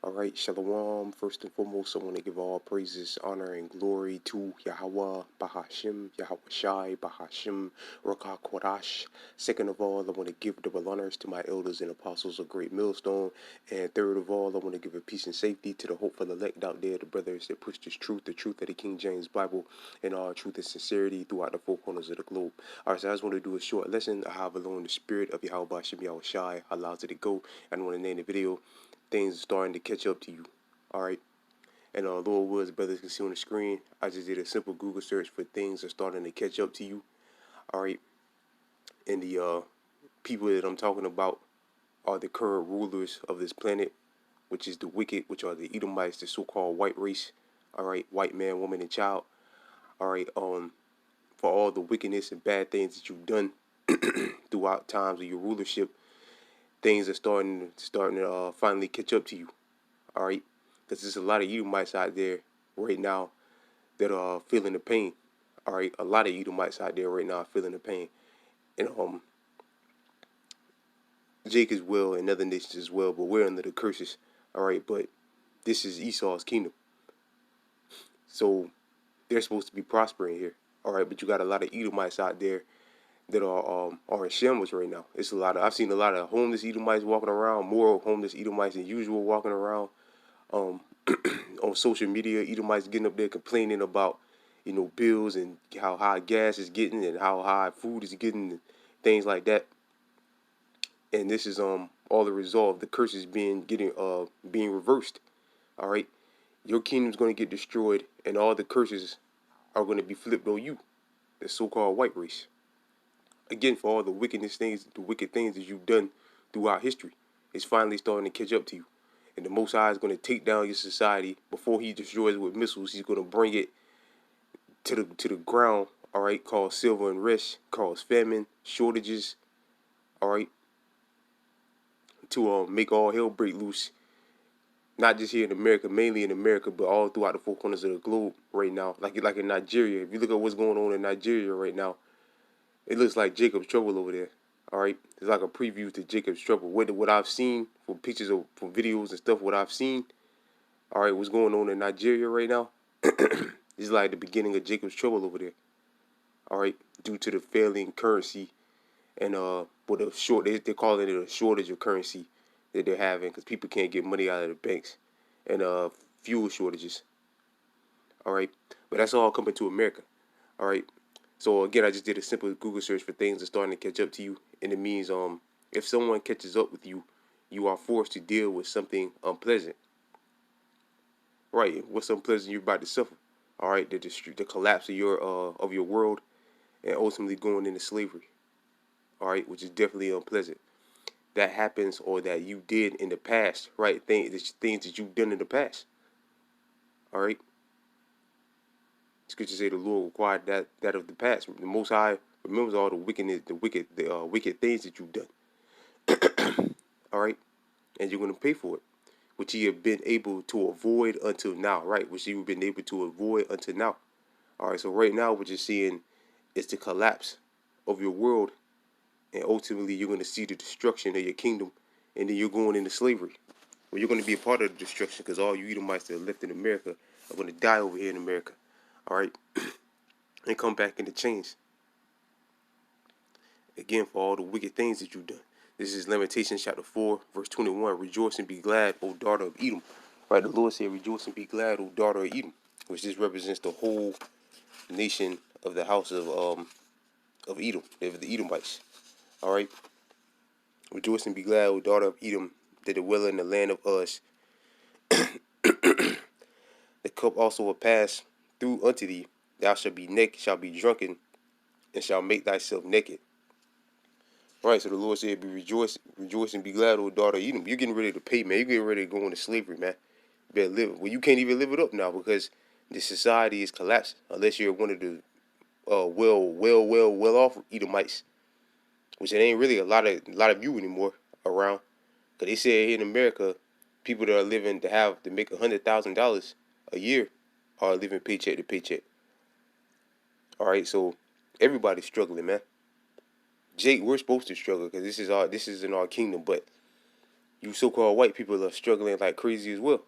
All right, Shalom. First and foremost, I want to give all praises, honor, and glory to Yahweh, Bahashim, Yahweh Shai, Bahashim, Rakah Kodash. Second of all, I want to give double honors to my elders and apostles of Great Millstone. And third of all, I want to give a peace and safety to the hopeful elect out there, the brothers that push this truth, the truth of the King James Bible, and all truth and sincerity throughout the four corners of the globe. All right, so I just want to do a short lesson. I have alone the spirit of Yahweh Bahashim, Yahweh Shai, allows it to go. I want to name the video. Things are starting to catch up to you. All right. And Lord Woods, brothers can see on the screen, I just did a simple Google search for things are starting to catch up to you. All right. And the people that I'm talking about are the current rulers of this planet, which is the wicked, which are the Edomites, the so-called white race. All right. White man, woman, and child. All right. For all the wickedness and bad things that you've done throughout times of your rulership, things are starting to finally catch up to you. All right. Because there's a lot of Edomites out there right now that are feeling the pain. All right, a lot of Edomites out there right now are feeling the pain, and Jake as well, and other nations as well. But we're under the curses. All right, but this is Esau's kingdom, so they're supposed to be prospering here. All right, but you got a lot of Edomites out there that are in shambles right now. It's a lot of I've seen a lot of homeless Edomites walking around, more homeless Edomites than usual walking around. Um, on social media, Edomites getting up there complaining about, bills and how high gas is getting and how high food is getting and things like that. And this is all the result of the curses being reversed. All right, your kingdom's going to get destroyed, and all the curses are going to be flipped on you, the so-called white race. Again, for all the wicked things that you've done throughout history, it's finally starting to catch up to you. And the Most High is going to take down your society before He destroys it with missiles. He's going to bring it to the ground. All right, cause silver unrest, cause famine, shortages. All right, to make all hell break loose. Not just here in America, mainly in America, but all throughout the four corners of the globe right now. Like in Nigeria, if you look at what's going on in Nigeria right now, it looks like Jacob's trouble over there. All right, it's like a preview to Jacob's trouble. What I've seen from pictures from videos and stuff, what I've seen. All right, what's going on in Nigeria right now? It's like the beginning of Jacob's trouble over there. All right, due to the failing currency and with a they're calling it a shortage of currency that they're having because people can't get money out of the banks and fuel shortages. All right, but that's all coming to America. All right, so again, I just did a simple Google search for things that are starting to catch up to you, and it means if someone catches up with you, you are forced to deal with something unpleasant. Right, what's unpleasant you're about to suffer. All right, the collapse of your world, and ultimately going into slavery. All right, which is definitely unpleasant. That happens or that you did in the past, right? Things that you've done in the past. All right. Scripture say the Lord required that of the past. The Most High remembers all the wicked things that you've done. All right, and you're gonna pay for it, which you have been able to avoid until now, right? Which you've been able to avoid until now. All right, so right now what you're seeing is the collapse of your world, and ultimately you're gonna see the destruction of your kingdom, and then you're going into slavery. Well, you're going to be a part of the destruction because all you Edomites that are left in America are going to die over here in America. All right? And come back into chains. Again, for all the wicked things that you've done. This is Lamentations chapter 4, verse 21. Rejoice and be glad, O daughter of Edom. Right? The Lord said, rejoice and be glad, O daughter of Edom. Which this represents the whole nation of the house of Edom. They're the Edomites. All right? Rejoice and be glad, O daughter of Edom, that dwell in the land of Uz. The cup also will pass through unto thee. Thou shalt be naked, shalt be drunken, and shalt make thyself naked. All right, so the Lord said, "Be rejoice and be glad, O daughter of Edom." You're getting ready to pay, man. You're getting ready to go into slavery, man. You better live. Well, you can't even live it up now because the society is collapsing. Unless you're one of the well off Edomites, which it ain't really a lot of you anymore around. Cause they say here in America, people that are living to make $100,000 a year are living paycheck to paycheck. All right, so everybody's struggling, man. Jake, we're supposed to struggle because this is in our kingdom, but You so-called white people are struggling like crazy as well.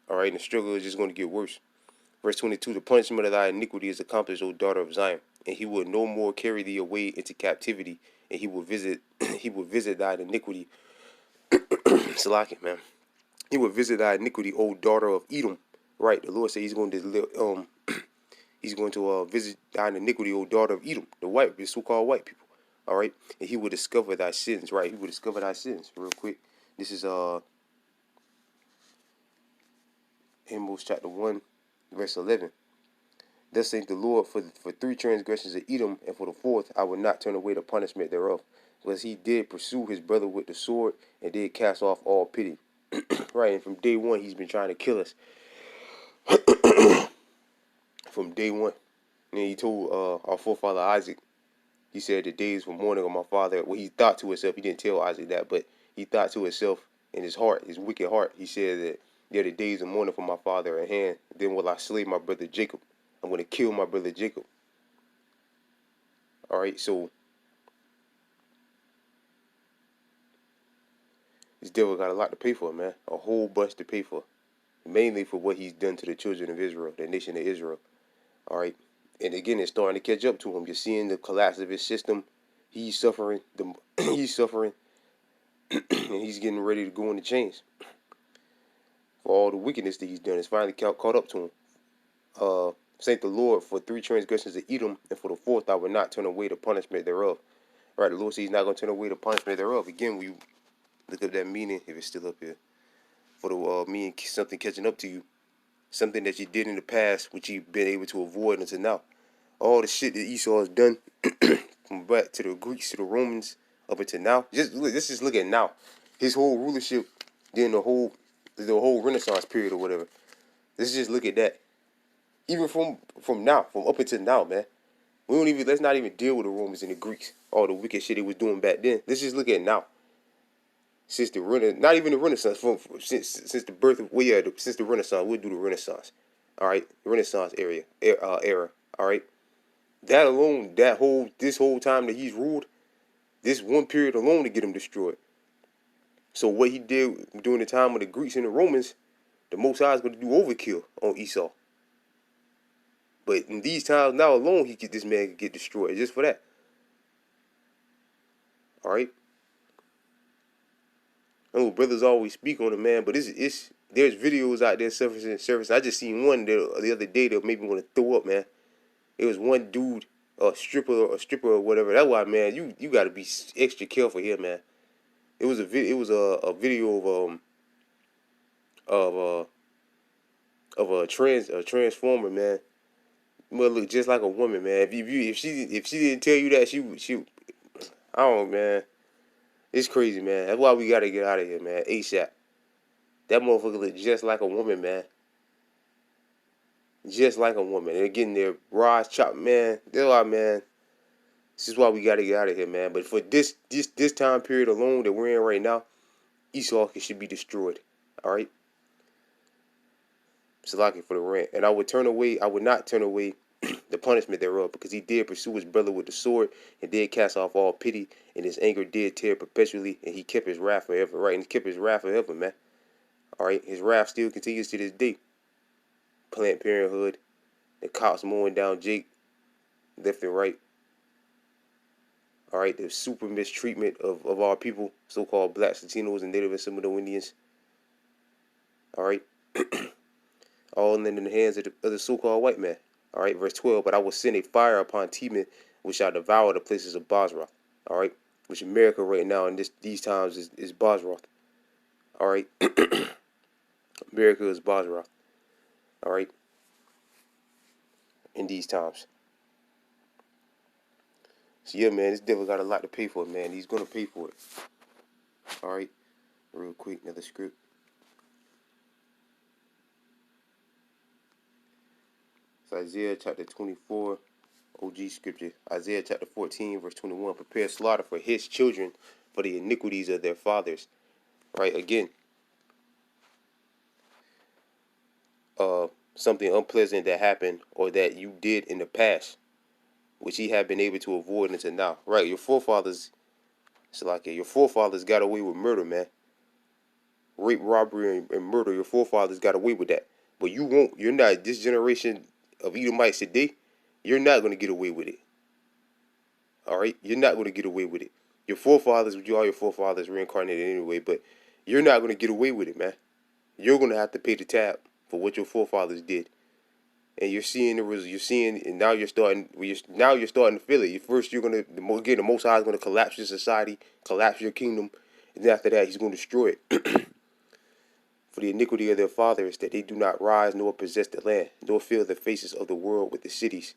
All right, and the struggle is just going to get worse. Verse 22, the punishment of thy iniquity is accomplished, O daughter of Zion, and he will no more carry thee away into captivity, and he will visit he will visit thy iniquity. Salaki, man. He will visit thy iniquity, O daughter of Edom. Right, the Lord said he's going to visit thy iniquity, O daughter of Edom, the so-called white people. All right, and he will discover thy sins. Right, he will discover thy sins. Real quick, this is Amos chapter 1, verse 11. Thus saith the Lord, for 3 transgressions of Edom, and for the 4th I will not turn away the punishment thereof, because he did pursue his brother with the sword, and did cast off all pity. Right, and from day one he's been trying to kill us. From day one. And he told our forefather Isaac, he said, the days were mourning of my father. Well, he thought to himself, he didn't tell Isaac that, but he thought to himself in his heart, his wicked heart, he said that they're the days of mourning for my father at hand. Then will I slay my brother Jacob. I'm going to kill my brother Jacob. All right, so this devil got a lot to pay for, man. A whole bunch to pay for. Mainly for what he's done to the children of Israel, the nation of Israel. All right. And again, it's starting to catch up to him. You're seeing the collapse of his system. He's suffering. He's suffering. And he's getting ready to go into chains. For all the wickedness that he's done, it's finally caught up to him. Thank the Lord for 3 transgressions of Edom, and for the 4th I will not turn away the punishment thereof. All right, the Lord says he's not going to turn away the punishment thereof. Again, we look up that meaning, if it's still up here. For the meaning something catching up to you. Something that you did in the past, which you've been able to avoid until now. All the shit that Esau has done, from back to the Greeks, to the Romans, up until now. Let's just look at now. His whole rulership, during the whole Renaissance period or whatever. Let's just look at that. Even from now, from up until now, man. Let's not even deal with the Romans and the Greeks. All the wicked shit they was doing back then. Let's just look at now. Since not even the Renaissance, since the birth of, since the Renaissance, we'll do the Renaissance. All right, Renaissance era. All right, that alone, this whole time that he's ruled, this one period alone to get him destroyed. So what he did during the time of the Greeks and the Romans, the Most High is going to do overkill on Esau. But in these times now alone, this man could get destroyed just for that. All right. I know brothers always speak on it, man, but there's videos out there surfacing. I just seen one the other day that made me want to throw up, man. It was one dude, a stripper or whatever. That's why, man, you got to be extra careful here, man. It was a video of a transformer, man. Mother look just like a woman, man. If she didn't tell you that, she I don't know, man. It's crazy, man. That's why we gotta get out of here, man. ASAP. That motherfucker look just like a woman, man. Just like a woman. And getting their rods chopped, man. That's why, man. This is why we gotta get out of here, man. But for this time period alone that we're in right now, Esau should be destroyed. All right. Salaki for the rant. And I would not turn away the punishment thereof, because he did pursue his brother with the sword, and did cast off all pity, and his anger did tear perpetually, and he kept his wrath forever. Right, and he kept his wrath forever, man. All right, his wrath still continues to this day. Planned Parenthood, the cops mowing down Jake, left and right. All right, the super mistreatment of our people, so-called blacks, Latinos, and Native and Seminole Indians. All right, all in the hands of the so-called white man. All right, verse 12, but I will send a fire upon Teman, which shall devour the places of Bozrah. All right, which America right now in these times is Bozrah. All right, America is Bozrah. All right, in these times. So yeah, man, this devil got a lot to pay for, man. He's gonna pay for it. All right, real quick, another script. It's Isaiah chapter 24. OG scripture, Isaiah chapter 14, verse 21. Prepare slaughter for his children for the iniquities of their fathers. Right, again. Something unpleasant that happened or that you did in the past, which he had been able to avoid until now. Right, your forefathers got away with murder, man. rape, robbery, and murder. Your forefathers got away with that. But you won't. You're not. This generation of Edomites today, you're not going to get away with it. All right? You're not going to get away with it. Your forefathers, you are your forefathers reincarnated anyway, but you're not going to get away with it, man. You're going to have to pay the tab for what your forefathers did. And you're seeing the result. You're seeing, and now you're starting. Now you're starting to feel it. First, you're gonna again. The Most High is gonna collapse your society, collapse your kingdom, and then after that, He's gonna destroy it. For the iniquity of their fathers, that they do not rise nor possess the land, nor fill the faces of the world with the cities.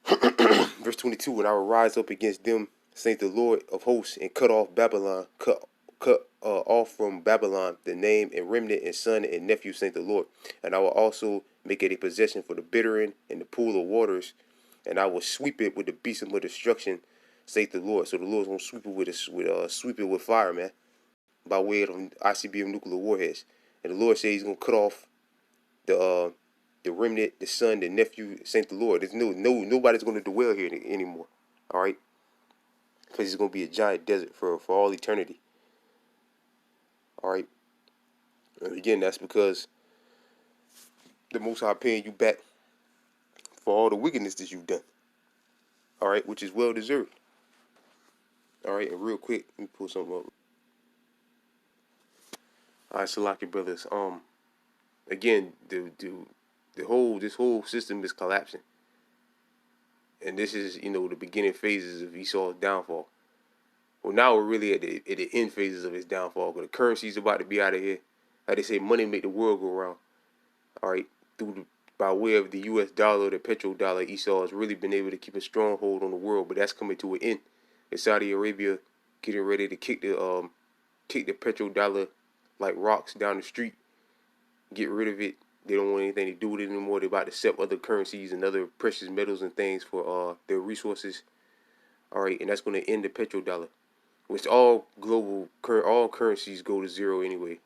Verse 22. And I will rise up against them, saith the Lord of hosts, and cut off Babylon, cut off from Babylon the name and remnant and son and nephew, saith the Lord. And I will also make it a possession for the bittern and the pool of waters, and I will sweep it with the beast of destruction, saith the Lord. So the Lord's gonna sweep it with fire, man, by way of ICBM nuclear warheads. And the Lord says He's gonna cut off the remnant, the son, the nephew, saith the Lord. There's nobody's gonna dwell here anymore. All right, because it's gonna be a giant desert for all eternity. All right. And again, that's because the Most High paying you back for all the wickedness that you've done. All right, which is well deserved. All right, and real quick, let me pull something up. All right, Salaki brothers. Again, this whole system is collapsing, and this is the beginning phases of Esau's downfall. Well, now we're really at the end phases of his downfall. But the currency's about to be out of here. Like they say, money make the world go round. All right, by way of the U.S. dollar, the petrodollar, Esau has really been able to keep a stronghold on the world. But that's coming to an end. And Saudi Arabia getting ready to kick the petrodollar like rocks down the street, get rid of it. They don't want anything to do with it anymore. They're about to accept other currencies and other precious metals and things for their resources. All right, and that's going to end the petrodollar, which all currencies go to zero anyway.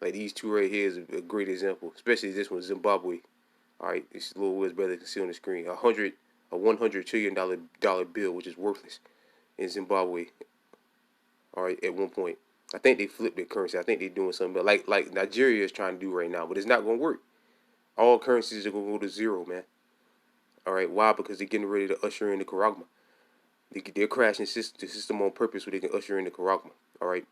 Like these two right here is a great example, especially this one, Zimbabwe. All right, this little West brother can see on the screen. A $100 trillion bill, which is worthless in Zimbabwe. All right, at one point, I think they flipped their currency. I think they're doing something, but like Nigeria is trying to do right now, but it's not going to work. All currencies are going to go to zero, man. All right, why? Because they're getting ready to usher in the Karagma. They're crashing the system on purpose so they can usher in the Karagma. All right.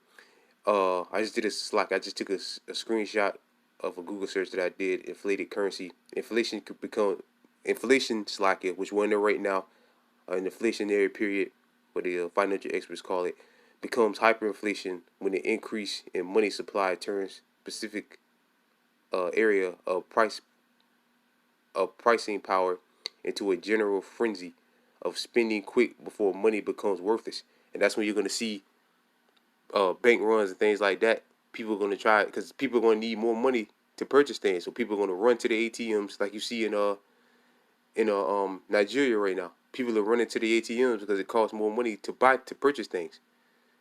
I just did I just took a screenshot of a Google search that I did. Inflated currency. Inflation could become inflation Slack, which we're in there right now, an inflationary period, what the financial experts call it, becomes hyperinflation when the increase in money supply turns specific area of pricing power into a general frenzy of spending quick before money becomes worthless. And that's when you're going to see bank runs and things like that. People are going to try, because people are going to need more money to purchase things. So people are going to run to the ATMs like you see in Nigeria right now. People are running to the ATMs because it costs more money to purchase things.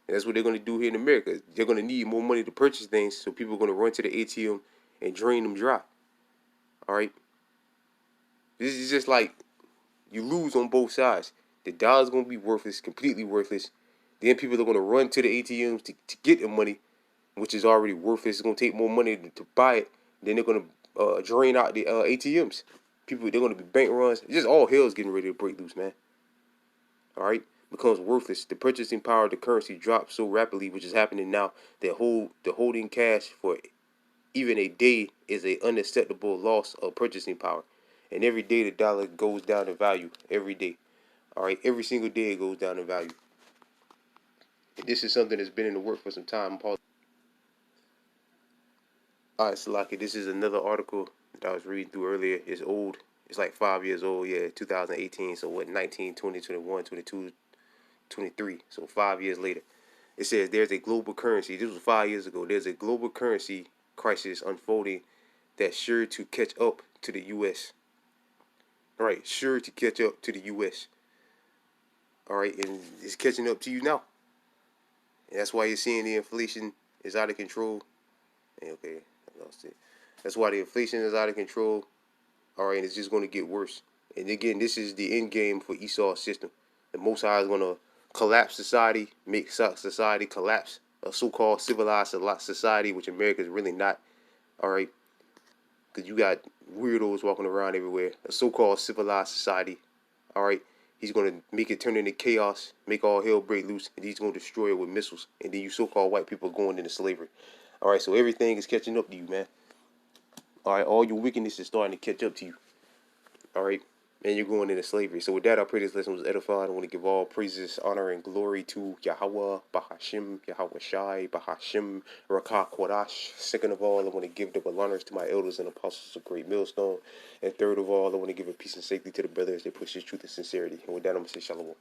And that's what they're going to do here in America. They're going to need more money to purchase things, so people are going to run to the ATM and drain them dry. All right? This is just like you lose on both sides. The dollar's going to be worthless, completely worthless. Then people are going to run to the ATMs to get the money, which is already worthless. It's going to take more money to buy it. Then they're going to drain out the ATMs. They're going to be bank runs. Just all hell's getting ready to break loose, man. All right? Becomes worthless. The purchasing power of the currency drops so rapidly, which is happening now, that the holding cash for even a day is an unacceptable loss of purchasing power. And every day the dollar goes down in value. Every day. All right? Every single day it goes down in value. And this is something that's been in the work for some time. All right, Salaki, this is another article that I was reading through earlier. It's old. It's like 5 years old. Yeah, 2018. So what, 19, 20, 21, 22, 23. So 5 years later. It says there's a global currency. This was 5 years ago. There's a global currency crisis unfolding that's sure to catch up to the U.S. All right, sure to catch up to the U.S. All right, and it's catching up to you now. And that's why you're seeing the inflation is out of control. Okay, I lost it. That's why the inflation is out of control. All right, and it's just going to get worse. And again, this is the end game for Esau's system. The Most High is going to collapse society, make society collapse a so-called civilized society, which America is really not. All right, because you got weirdos walking around everywhere. A so-called civilized society. All right, he's gonna make it turn into chaos, make all hell break loose, and he's gonna destroy it with missiles. And then you so-called white people are going into slavery. All right, so everything is catching up to you, man. All right, all your wickedness is starting to catch up to you. All right, and you're going into slavery. So with that, I pray this lesson was edified. I want to give all praises, honor, and glory to Yahweh, Bahashim, Yahweh Shai, Bahashim, Rakah Kodash. Second of all, I want to give double honors to my elders and apostles of Great Millstone. And third of all, I want to give a peace and safety to the brothers that push this truth and sincerity. And with that, I'm going to say shalom.